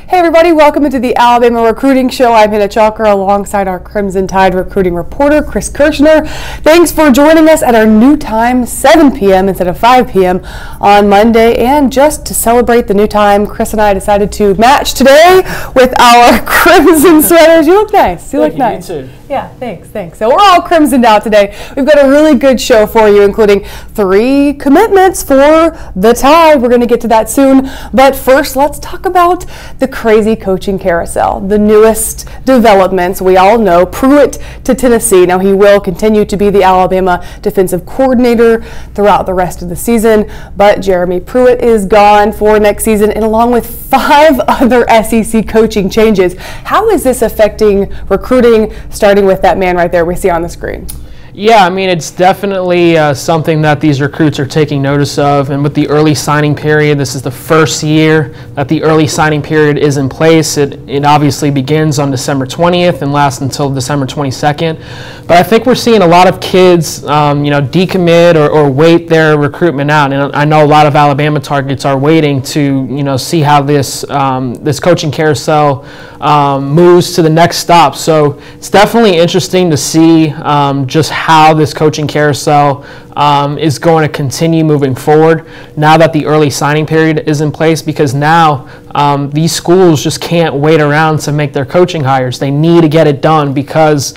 Hey everybody, welcome into the Alabama Recruiting Show. I'm Hannah Chalker alongside our Crimson Tide recruiting reporter, Chris Kirshner. Thanks for joining us at our new time, 7 p.m. instead of 5 p.m. on Monday. And just to celebrate the new time, Chris and I decided to match today with our crimson sweaters. You look nice. You look nice. You too. Yeah, thanks. So we're all crimsoned out today. We've got a really good show for you, including 3 commitments for the Tide. We're going to get to that soon. But first, let's talk about the crazy coaching carousel, the newest developments. We all know Pruitt to Tennessee. Now, he will continue to be the Alabama defensive coordinator throughout the rest of the season. But Jeremy Pruitt is gone for next season, and along with 5 other SEC coaching changes. How is this affecting recruiting, starting with that man right there we see on the screen? Yeah, I mean, it's definitely something that these recruits are taking notice of. And with the early signing period, this is the first year that the early signing period is in place. It obviously begins on December 20th and lasts until December 22nd. But I think we're seeing a lot of kids, decommit or wait their recruitment out. And I know a lot of Alabama targets are waiting to, see how this coaching carousel moves to the next stop. So it's definitely interesting to see just how this coaching carousel is going to continue moving forward now that the early signing period is in place, because now these schools just can't wait around to make their coaching hires. They need to get it done because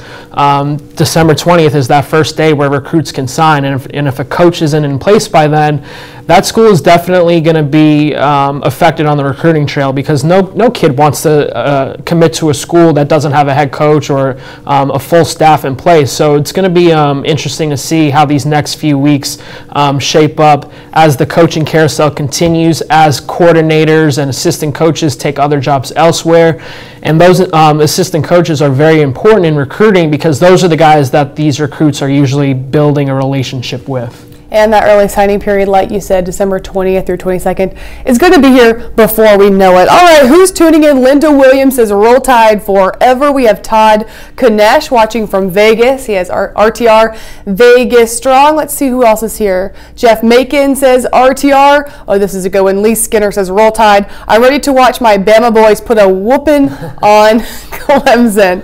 December 20th is that first day where recruits can sign, and if a coach isn't in place by then, that school is definitely going to be affected on the recruiting trail, because no kid wants to commit to a school that doesn't have a head coach or a full staff in place. So it's going to be interesting to see how these next few weeks shape up as the coaching carousel continues, as coordinators and assistant coaches take other jobs elsewhere. And those assistant coaches are very important in recruiting, because those are the guys that these recruits are usually building a relationship with. And that early signing period, like you said, December 20th through 22nd, is going to be here before we know it. All right, who's tuning in? Linda Williams says, Roll Tide forever. We have Todd Kanesh watching from Vegas. He has RTR Vegas strong. Let's see who else is here. Jeff Macon says RTR. Oh, this is a good one. Lee Skinner says, Roll Tide. I'm ready to watch my Bama boys put a whooping on Clemson.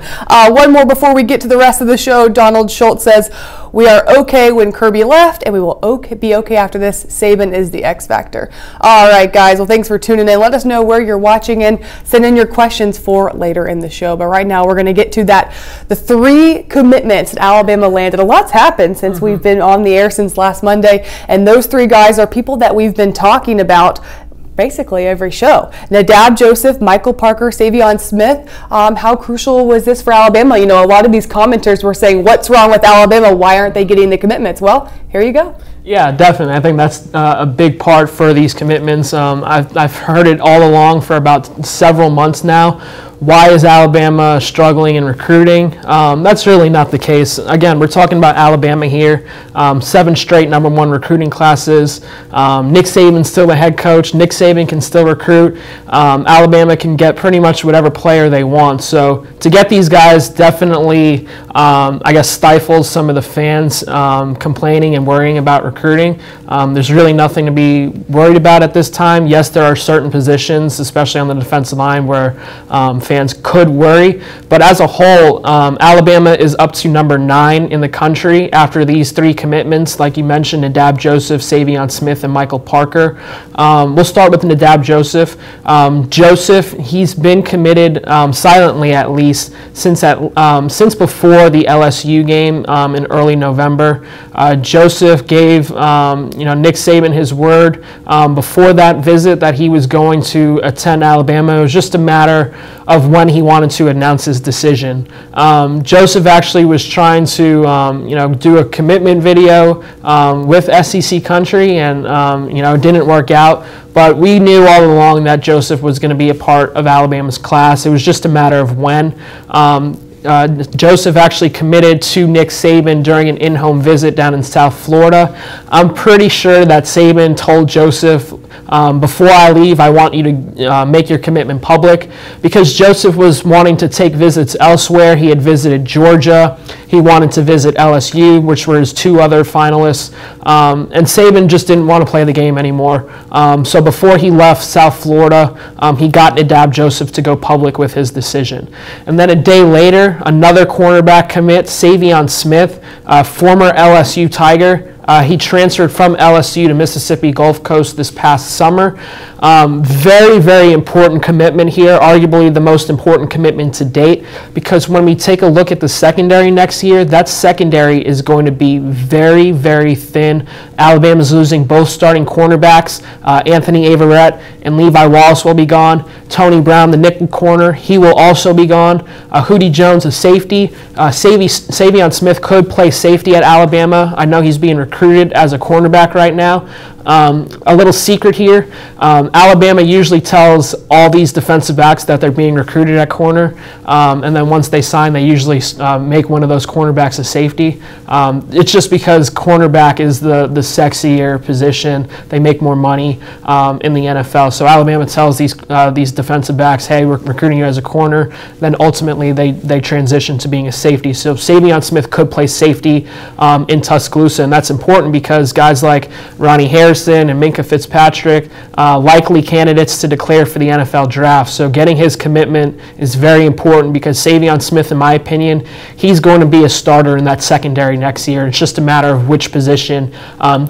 One more before we get to the rest of the show. Donald Schultz says, we are okay when Kirby left, and we will be okay after this. Saban is the X factor. All right, guys. Well, thanks for tuning in. Let us know where you're watching and send in your questions for later in the show. But right now, we're going to get to the 3 commitments that Alabama landed. A lot's happened since we've been on the air since last Monday, and those 3 guys are people that we've been talking about basically every show. Nadab Joseph, Michael Parker, Savion Smith. How crucial was this for Alabama? A lot of these commenters were saying, what's wrong with Alabama? Why aren't they getting the commitments? Well, here you go. Yeah, definitely. I think that's a big part for these commitments. I've heard it all along for about several months now. Why is Alabama struggling in recruiting? That's really not the case. Again, we're talking about Alabama here. 7 straight #1 recruiting classes. Nick Saban's still the head coach. Nick Saban can still recruit. Alabama can get pretty much whatever player they want. So to get these guys definitely, stifles some of the fans complaining and worrying about recruiting. There's really nothing to be worried about at this time. Yes, there are certain positions, especially on the defensive line, where fans could worry, but as a whole, Alabama is up to number 9 in the country after these 3 commitments, like you mentioned, Nadab Joseph, Savion Smith, and Michael Parker. We'll start with Nadab Joseph. Joseph, he's been committed silently, at least since before the LSU game in early November. Joseph gave Nick Saban his word before that visit that he was going to attend Alabama. It was just a matter of when he wanted to announce his decision. Joseph actually was trying to do a commitment video with SEC Country, and it didn't work out. But we knew all along that Joseph was going to be a part of Alabama's class. It was just a matter of when. Joseph actually committed to Nick Saban during an in-home visit down in South Florida. I'm pretty sure that Saban told Joseph before I leave, I want you to make your commitment public, because Joseph was wanting to take visits elsewhere. He had visited Georgia. He wanted to visit LSU, which were his 2 other finalists. And Saban just didn't want to play the game anymore. So before he left South Florida, he got Nadab Joseph to go public with his decision. And then a day later, another cornerback commit, Savion Smith, former LSU Tiger. He transferred from LSU to Mississippi Gulf Coast this past summer. Very, very important commitment here, arguably the most important commitment to date, because when we take a look at the secondary next year, that secondary is going to be very, very thin. Alabama's losing both starting cornerbacks. Anthony Averett and Levi Wallace will be gone. Tony Brown, the nickel corner, he will also be gone. Hootie Jones, a safety. Savion Smith could play safety at Alabama. I know he's being recruited as a cornerback right now. A little secret here, Alabama usually tells all these defensive backs that they're being recruited at corner, and then once they sign, they usually make one of those cornerbacks a safety. It's just because cornerback is the sexier position. They make more money in the NFL. So Alabama tells these defensive backs, hey, we're recruiting you as a corner. Then ultimately they transition to being a safety. So Savion Smith could play safety in Tuscaloosa, and that's important because guys like Ronnie Harrison and Minkah Fitzpatrick, likely candidates to declare for the NFL draft. So getting his commitment is very important because Savion Smith, in my opinion, he's going to be a starter in that secondary next year. It's just a matter of which position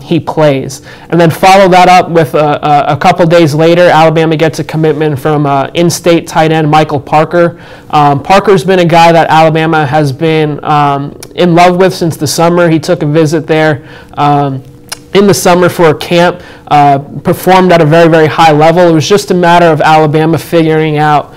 he plays. And then follow that up with a couple days later, Alabama gets a commitment from in-state tight end Michael Parker. Parker's been a guy that Alabama has been in love with since the summer. He took a visit there in the summer for a camp, performed at a very, very high level. It was just a matter of Alabama figuring out,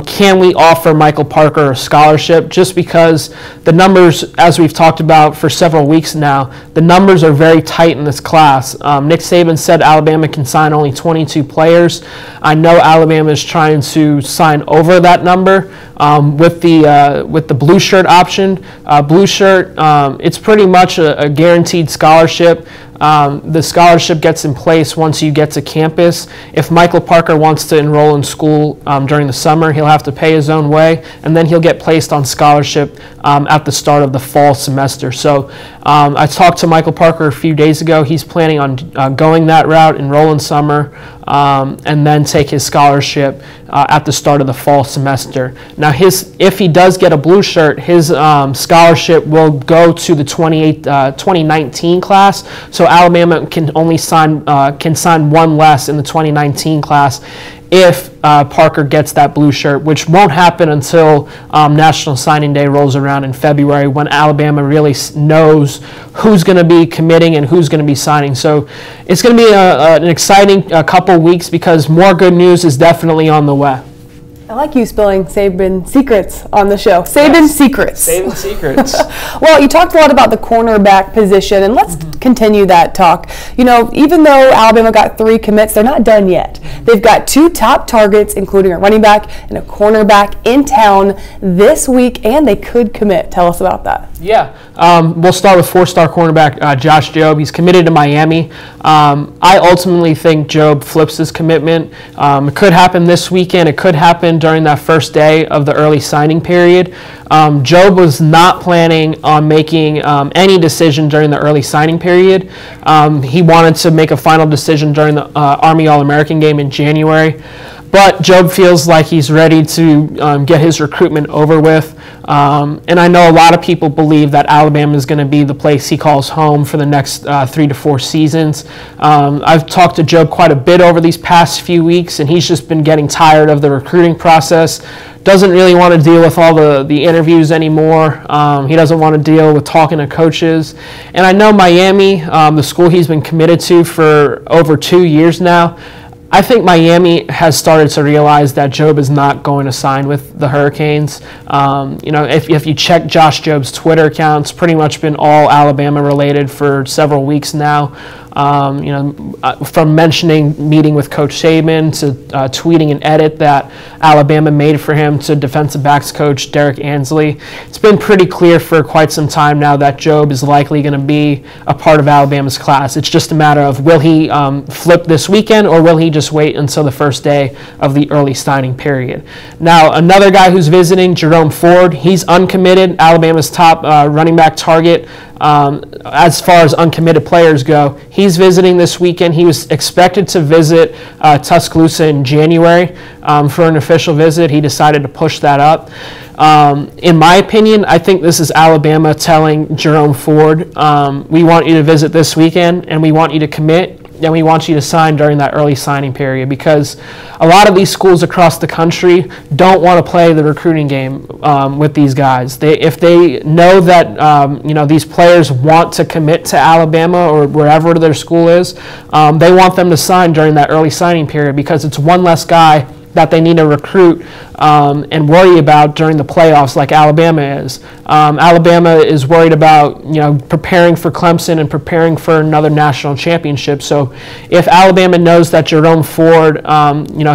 can we offer Michael Parker a scholarship, just because the numbers, as we've talked about for several weeks now, the numbers are very tight in this class. Nick Saban said Alabama can sign only 22 players. I know Alabama is trying to sign over that number with the blue shirt option. Blue shirt, it's pretty much a guaranteed scholarship. The scholarship gets in place once you get to campus. If Michael Parker wants to enroll in school during the summer, he'll have to pay his own way, and then he'll get placed on scholarship at the start of the fall semester. So I talked to Michael Parker a few days ago. He's planning on going that route, enroll in summer, and then take his scholarship at the start of the fall semester. Now, if he does get a blue shirt, his scholarship will go to the 2019 class. So Alabama can only sign one less in the 2019 class if Parker gets that blue shirt, which won't happen until National Signing Day rolls around in February, when Alabama really knows who's going to be committing and who's going to be signing. So it's going to be an exciting couple weeks, because more good news is definitely on the way. I like you spilling Saban secrets on the show. Saban secrets. Saban secrets. Well, you talked a lot about the cornerback position, and let's continue that talk. You know, even though Alabama got 3 commits, they're not done yet. They've got 2 top targets, including a running back and a cornerback, in town this week, and they could commit. Tell us about that. Yeah, we'll start with 4-star cornerback Josh Jobe. He's committed to Miami. I ultimately think Jobe flips his commitment. It could happen this weekend. It could happen during that first day of the early signing period. Jobe was not planning on making any decision during the early signing period. He wanted to make a final decision during the Army All-American game in January. But Jobe feels like he's ready to get his recruitment over with. And I know a lot of people believe that Alabama is going to be the place he calls home for the next 3 to 4 seasons. I've talked to Jobe quite a bit over these past few weeks, and he's just been getting tired of the recruiting process. Doesn't really want to deal with all the interviews anymore. He doesn't want to deal with talking to coaches. And I know Miami, the school he's been committed to for over 2 years now, I think Miami has started to realize that Jobe is not going to sign with the Hurricanes. You know, if you check Josh Jobe's Twitter account, it's pretty much been all Alabama related for several weeks now. From mentioning meeting with Coach Saban to tweeting an edit that Alabama made for him to defensive backs coach Derek Ansley. It's been pretty clear for quite some time now that Jobe is likely going to be a part of Alabama's class. It's just a matter of will he flip this weekend or will he just wait until the first day of the early signing period. Now, another guy who's visiting, Jerome Ford, he's uncommitted, Alabama's top running back target. As far as uncommitted players go, he's visiting this weekend. He was expected to visit Tuscaloosa in January for an official visit. He decided to push that up. In my opinion, I think this is Alabama telling Jerome Ford, we want you to visit this weekend and we want you to commit. And we want you to sign during that early signing period, because a lot of these schools across the country don't want to play the recruiting game with these guys. If they know that these players want to commit to Alabama or wherever their school is, they want them to sign during that early signing period, because it's one less guy that they need to recruit and worry about during the playoffs like Alabama is. Alabama is worried about preparing for Clemson and preparing for another national championship. So if Alabama knows that Jerome Ford,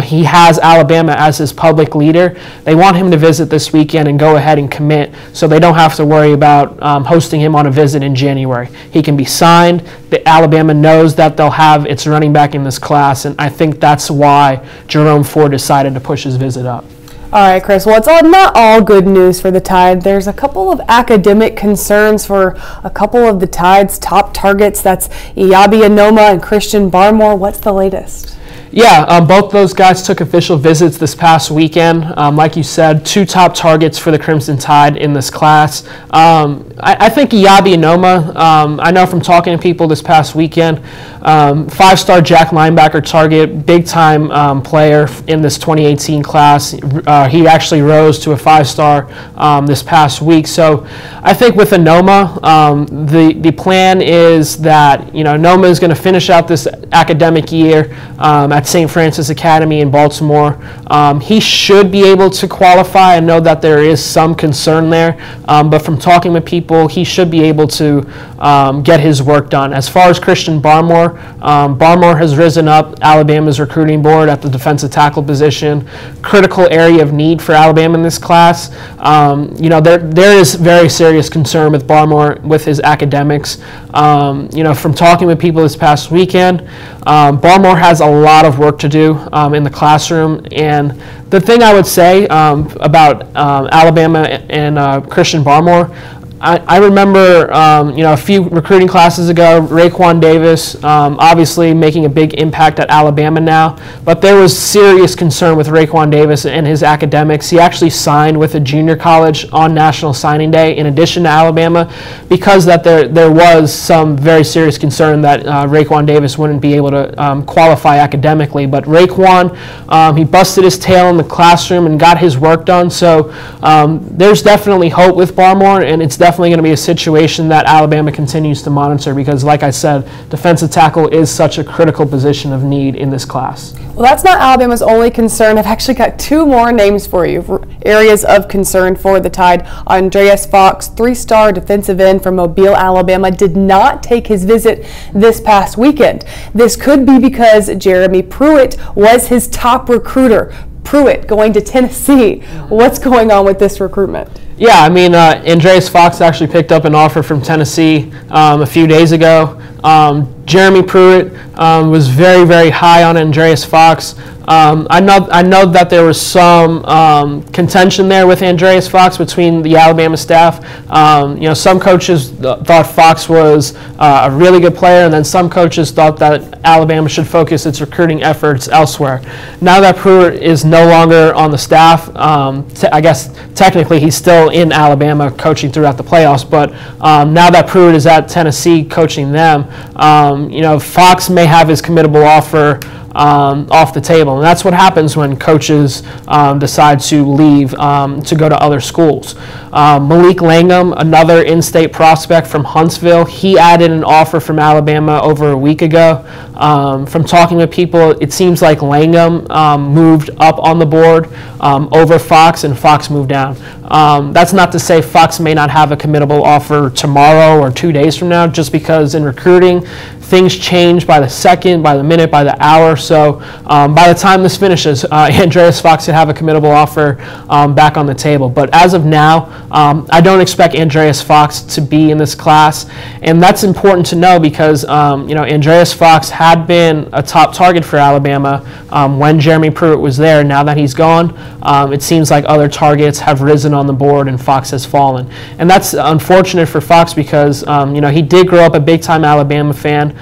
he has Alabama as his public leader, they want him to visit this weekend and go ahead and commit so they don't have to worry about hosting him on a visit in January. He can be signed. Alabama knows that they'll have its running back in this class, and I think that's why Jerome Ford decided to push his visit up. All right, Chris. Well, it's not all good news for the Tide. There's a couple of academic concerns for a couple of the Tide's top targets. That's Iyabi Anoma and Christian Barmore. What's the latest? Yeah, both those guys took official visits this past weekend. Like you said, 2 top targets for the Crimson Tide in this class. I think Iyabi Anoma, I know from talking to people this past weekend, 5-star Jack linebacker target, big-time player in this 2018 class. He actually rose to a 5-star this past week. So I think with Anoma, the plan is that Anoma is going to finish out this academic year at St. Francis Academy in Baltimore. He should be able to qualify. I know that there is some concern there, but from talking with people, he should be able to get his work done. As far as Christian Barmore, Barmore has risen up Alabama's recruiting board at the defensive tackle position. Critical area of need for Alabama in this class. There is very serious concern with Barmore with his academics. From talking with people this past weekend, Barmore has a lot of work to do in the classroom, and the thing I would say about Alabama and Christian Barmore, I remember, a few recruiting classes ago, Raekwon Davis obviously making a big impact at Alabama now, but there was serious concern with Raekwon Davis and his academics. He actually signed with a junior college on National Signing Day in addition to Alabama, because that there was some very serious concern that Raekwon Davis wouldn't be able to qualify academically. But Raekwon, he busted his tail in the classroom and got his work done. So there's definitely hope with Barmore, and it's definitely going to be a situation that Alabama continues to monitor, because, like I said, defensive tackle is such a critical position of need in this class. Well, that's not Alabama's only concern. I've actually got 2 more names for you, areas of concern for the Tide. Andreas Fox, 3-star defensive end from Mobile, Alabama, did not take his visit this past weekend. This could be because Jeremy Pruitt was his top recruiter. Pruitt going to Tennessee. What's going on with this recruitment? Yeah, Andreas Fox actually picked up an offer from Tennessee a few days ago. Jeremy Pruitt was very, very high on Andreas Fox. I know that there was some contention there with Andreas Fox between the Alabama staff. Some coaches thought Fox was a really good player, and then some coaches thought that Alabama should focus its recruiting efforts elsewhere. Now that Pruitt is no longer on the staff, I guess technically he's still in Alabama coaching throughout the playoffs, but now that Pruitt is at Tennessee coaching them, Fox may have his committable offer off the table. And that's what happens when coaches decide to leave to go to other schools. Malik Langham, another in-state prospect from Huntsville, he added an offer from Alabama over a week ago. From talking with people, it seems like Langham moved up on the board over Fox, and Fox moved down. That's not to say Fox may not have a committable offer tomorrow or 2 days from now, just because in recruiting, things change by the second, by the minute, by the hour. So by the time this finishes, Andreas Fox could have a committable offer back on the table. But as of now, I don't expect Andreas Fox to be in this class. And that's important to know because, Andreas Fox had been a top target for Alabama when Jeremy Pruitt was there. Now that he's gone, it seems like other targets have risen on the board and Fox has fallen. And that's unfortunate for Fox because, he did grow up a big-time Alabama fan.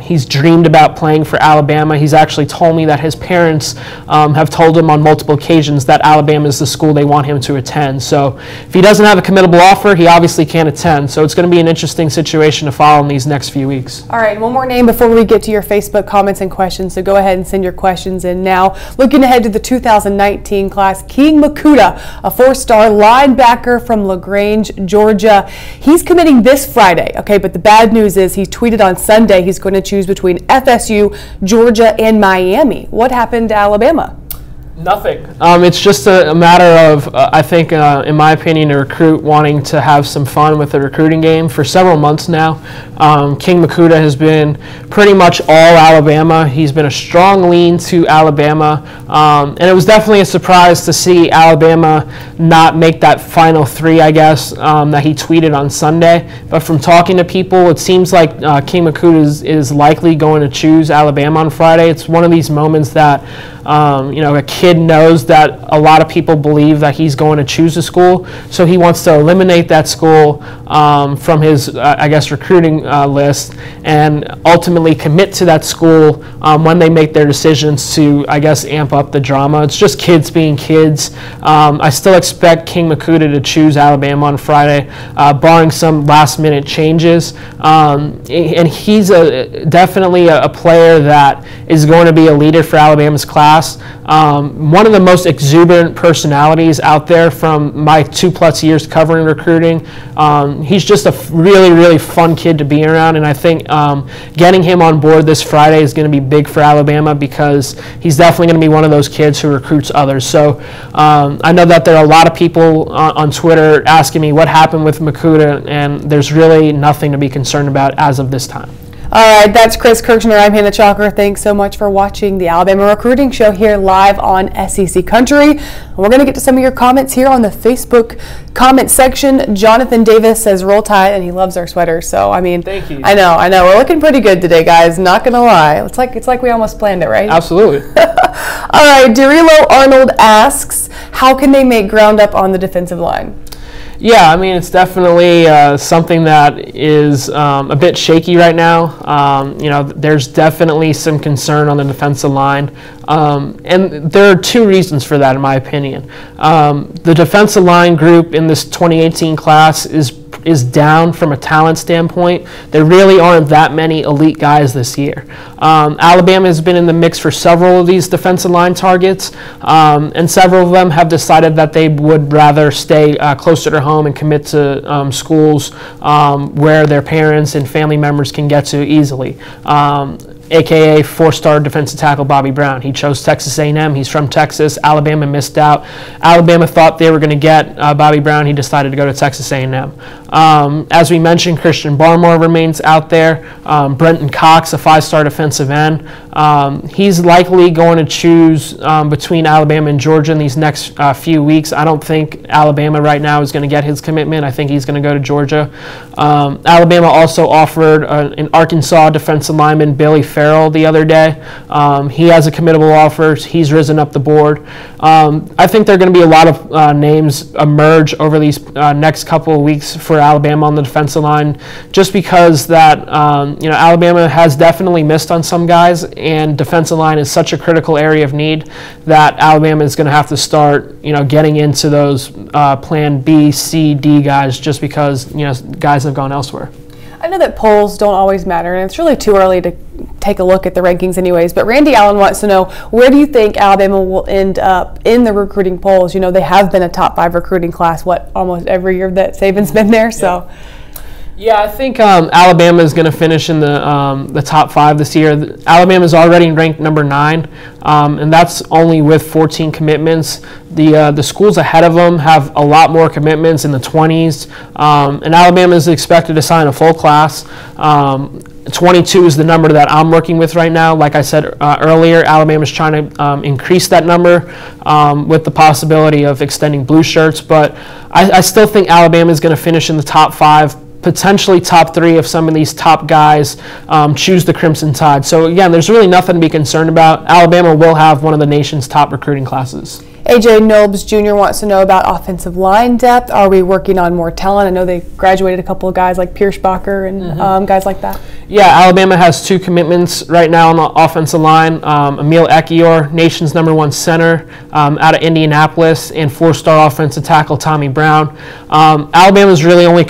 He's dreamed about playing for Alabama. He's actually told me that his parents have told him on multiple occasions that Alabama is the school they want him to attend. So if he doesn't have a committable offer, he obviously can't attend. So it's going to be an interesting situation to follow in these next few weeks. All right, one more name before we get to your Facebook comments and questions. So go ahead and send your questions in now. Looking ahead to the 2019 class, King Makuta, a 4-star linebacker from LaGrange, Georgia. He's committing this Friday, okay, but the bad news is he tweeted on Sunday he's going to choose between FSU, Georgia, and Miami. What happened to Alabama? Nothing. It's just a matter of, I think, in my opinion, a recruit wanting to have some fun with the recruiting game. For several months now, King Makuta has been pretty much all Alabama. He's been a strong lean to Alabama, and it was definitely a surprise to see Alabama not make that final 3, I guess, that he tweeted on Sunday. But from talking to people, it seems like King Makuta is likely going to choose Alabama on Friday. It's one of these moments that, a kid knows that a lot of people believe that he's going to choose a school, so he wants to eliminate that school from his, recruiting list and ultimately commit to that school when they make their decisions to, amp up the drama. It's just kids being kids. I still expect King Makuta to choose Alabama on Friday, barring some last-minute changes. And he's definitely a player that is going to be a leader for Alabama's class. One of the most exuberant personalities out there from my 2+ years covering recruiting. He's just a really, really fun kid to be around, and I think getting him on board this Friday is going to be big for Alabama because he's definitely going to be one of those kids who recruits others. So I know that there are a lot of people on Twitter asking me what happened with Makuta, and there's really nothing to be concerned about as of this time. All right, that's Chris Kirchner. I'm Hannah Chalker. Thanks so much for watching the Alabama Recruiting Show here live on SEC Country. And we're going to get to some of your comments here on the Facebook comment section. Jonathan Davis says roll tide, and he loves our sweaters. So, thank you. I know. We're looking pretty good today, guys. Not going to lie. It's like we almost planned it, right? Absolutely. All right, Derilo Arnold asks, how can they make ground up on the defensive line? Yeah, it's definitely something that is a bit shaky right now. There's definitely some concern on the defensive line. And there are 2 reasons for that, in my opinion. The defensive line group in this 2018 class is down from a talent standpoint. There really aren't that many elite guys this year. Alabama has been in the mix for several of these defensive line targets, and several of them have decided that they would rather stay closer to home and commit to schools where their parents and family members can get to easily. AKA 4-star defensive tackle Bobby Brown. He chose Texas A&M. He's from Texas. Alabama missed out. Alabama thought they were going to get Bobby Brown. He decided to go to Texas A&M. As we mentioned, Christian Barmore remains out there. Brenton Cox, a 5-star defensive end. He's likely going to choose between Alabama and Georgia in these next few weeks. I don't think Alabama right now is going to get his commitment. I think he's going to go to Georgia. Alabama also offered an Arkansas defensive lineman, Billy Farrell, the other day. He has a committable offer. He's risen up the board. I think there are going to be a lot of names emerge over these next couple of weeks for Alabama on the defensive line, just because that Alabama has definitely missed on some guys, and defensive line is such a critical area of need that Alabama is going to have to start getting into those plan B, C, D guys, just because guys have gone elsewhere. I know that polls don't always matter, and it's really too early to take a look at the rankings anyways, but Randy Allen wants to know, where do you think Alabama will end up in the recruiting polls? They have been a top 5 recruiting class, almost every year that Saban's been there, so. Yeah, I think Alabama is going to finish in the top 5 this year. Alabama is already ranked number 9, and that's only with 14 commitments. The schools ahead of them have a lot more commitments in the 20s, and Alabama is expected to sign a full class. 22 is the number that I'm working with right now. Like I said earlier, Alabama is trying to increase that number with the possibility of extending blue shirts, but I still think Alabama is going to finish in the top 5, potentially top 3 if some of these top guys choose the Crimson Tide. So again, there's really nothing to be concerned about. Alabama will have one of the nation's top recruiting classes. AJ Nobes Jr. wants to know about offensive line depth. Are we working on more talent? I know they graduated a couple of guys like Pierschbacher and guys like that. Yeah, Alabama has 2 commitments right now on the offensive line. Emil Ekiyor, nation's #1 center out of Indianapolis, and 4-star offensive tackle Tommy Brown. Alabama's really only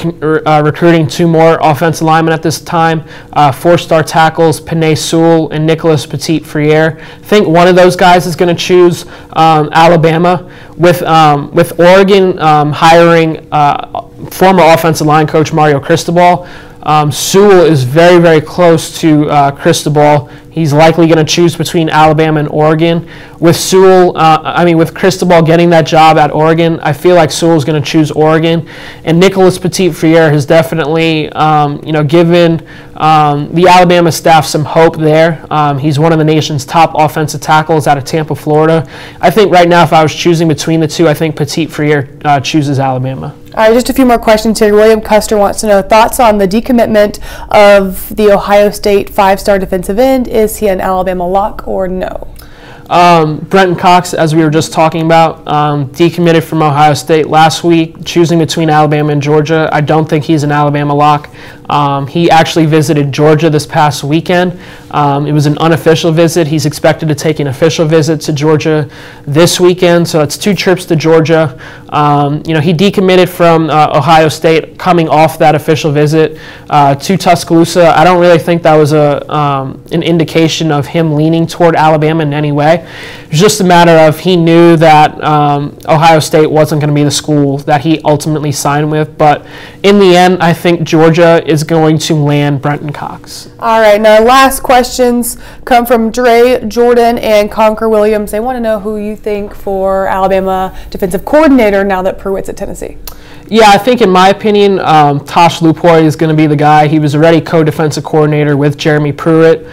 recruiting 2 more offensive linemen at this time, 4-star tackles Panay Sewell and Nicholas Petit-Frere. I think one of those guys is going to choose Alabama. With Oregon hiring former offensive line coach Mario Cristobal, Sewell is very, very close to Cristobal. He's likely going to choose between Alabama and Oregon. With with Cristobal getting that job at Oregon, I feel like Sewell's going to choose Oregon. And Nicholas Petit-Frere has definitely, given the Alabama staff some hope there. He's one of the nation's top offensive tackles out of Tampa, Florida. I think right now, if I was choosing between the 2, I think Petit-Frere chooses Alabama. All right, just a few more questions here. William Custer wants to know thoughts on the decommitment of the Ohio State 5-star defensive end. Is he an Alabama lock or no? Brenton Cox, as we were just talking about, decommitted from Ohio State last week, choosing between Alabama and Georgia. I don't think he's an Alabama lock. He actually visited Georgia this past weekend. It was an unofficial visit. He's expected to take an official visit to Georgia this weekend, so it's 2 trips to Georgia. He decommitted from Ohio State coming off that official visit to Tuscaloosa. I don't really think that was an indication of him leaning toward Alabama in any way. It was just a matter of he knew that Ohio State wasn't going to be the school that he ultimately signed with, but in the end, I think Georgia is going to land Brenton Cox. All right, now last questions come from Dre Jordan and Conker Williams. They want to know who you think for Alabama defensive coordinator now that Pruitt's at Tennessee. Yeah, I think in my opinion, Tosh Lupoy is going to be the guy. He was already co-defensive coordinator with Jeremy Pruitt.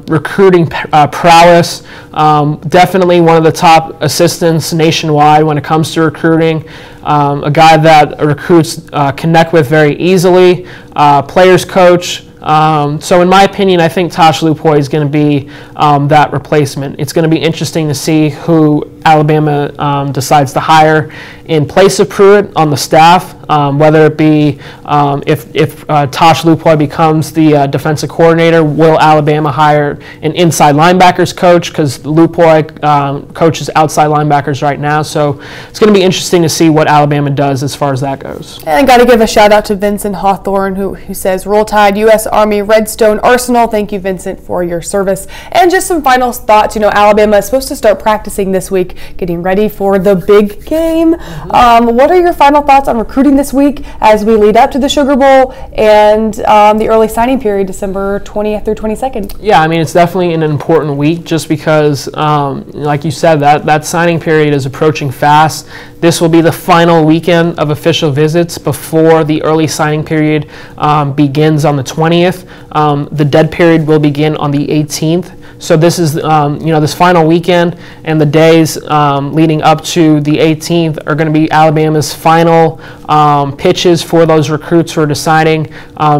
Recruiting prowess, definitely one of the top assistants nationwide when it comes to recruiting. A guy that recruits connect with very easily, players coach. So in my opinion, I think Tosh Lupoy is going to be that replacement. It's going to be interesting to see who Alabama decides to hire in place of Pruitt on the staff, whether it be if Tosh Lupoy becomes the defensive coordinator, will Alabama hire an inside linebackers coach, because Lupoy coaches outside linebackers right now. So it's going to be interesting to see what Alabama does as far as that goes. And I got to give a shout out to Vincent Hawthorne who says, Roll Tide, U.S. Army, Redstone Arsenal. Thank you, Vincent, for your service. And just some final thoughts. Alabama is supposed to start practicing this week, getting ready for the big game. What are your final thoughts on recruiting this week as we lead up to the Sugar Bowl and the early signing period, December 20th through 22nd? Yeah, it's definitely an important week just because, like you said, that signing period is approaching fast. This will be the final weekend of official visits before the early signing period begins on the 20th. The dead period will begin on the 18th. So this is, this final weekend and the days leading up to the 18th are going to be Alabama's final pitches for those recruits who are deciding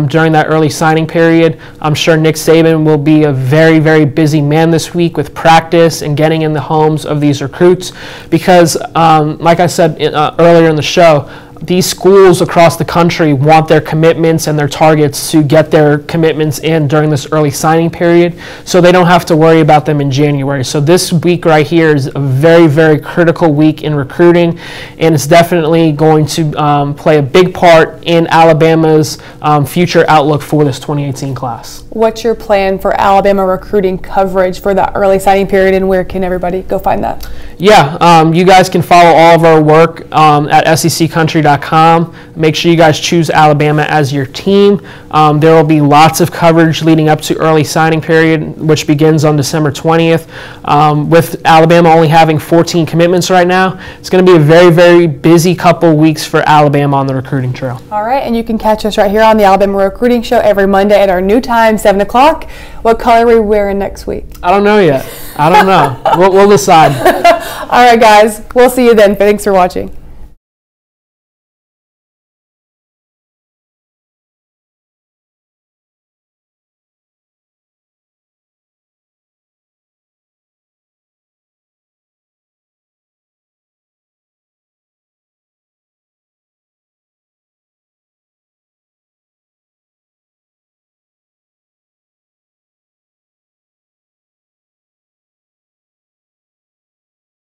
during that early signing period. I'm sure Nick Saban will be a very, very busy man this week with practice and getting in the homes of these recruits because, like I said earlier in the show, these schools across the country want their commitments and their targets to get their commitments in during this early signing period, so they don't have to worry about them in January. So this week right here is a very, very critical week in recruiting, and it's definitely going to play a big part in Alabama's future outlook for this 2018 class. What's your plan for Alabama recruiting coverage for the early signing period, and where can everybody go find that? Yeah, you guys can follow all of our work at secountry.com. recruiting.com. Make sure you guys choose Alabama as your team. There will be lots of coverage leading up to early signing period, which begins on December 20th. With Alabama only having 14 commitments right now, it's going to be a very, very busy couple weeks for Alabama on the recruiting trail. All right, and you can catch us right here on the Alabama Recruiting Show every Monday at our new time, 7 o'clock. What color are we wearing next week? I don't know yet. I don't know. We'll decide. All right, guys. We'll see you then. Thanks for watching.